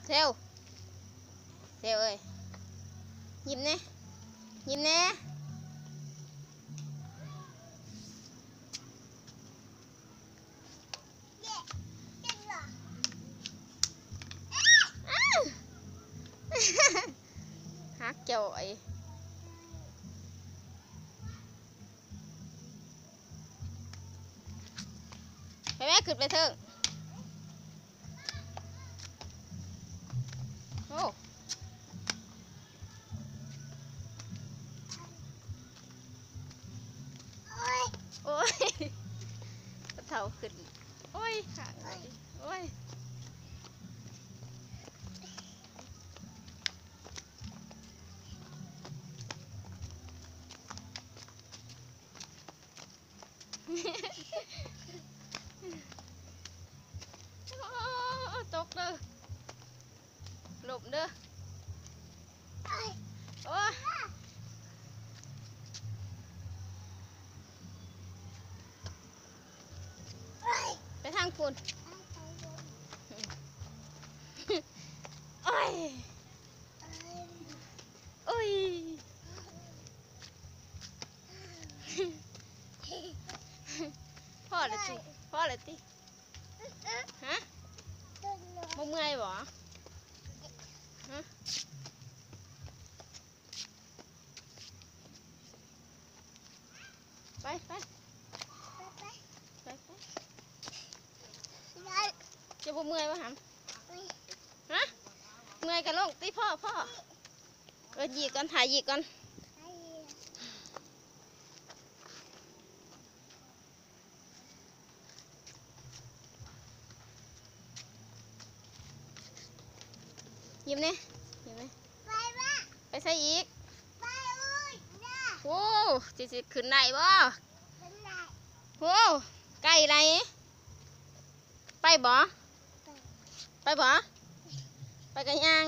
เซลเอ้ยยิ้มแน่ยิ้มแน่ฮักจ่อยไปแม่ขึ้นไปเถอะโอ้โอ้ยเท่าขึ้นโอ้ยห่างเลยโอ้ยตกเด้อหลบเด้อโอ้ยไปทางคุณโอ้ยโอ้ยพ่อเลยติพ่อเลยติฮะบ่เมื่อยบ่ฮะไปจะบ่เมื่อยวะหำฮะเมื่อยกันลงติพ่อหยิกก่อนถ่ายหยิกก่อนยิ้มเนี่ยยิ้มเนี่ยไปใส่อีกโอ้จิขึ้นได้บ่โอ้ไก่ไรไปบ่ไปกันยัง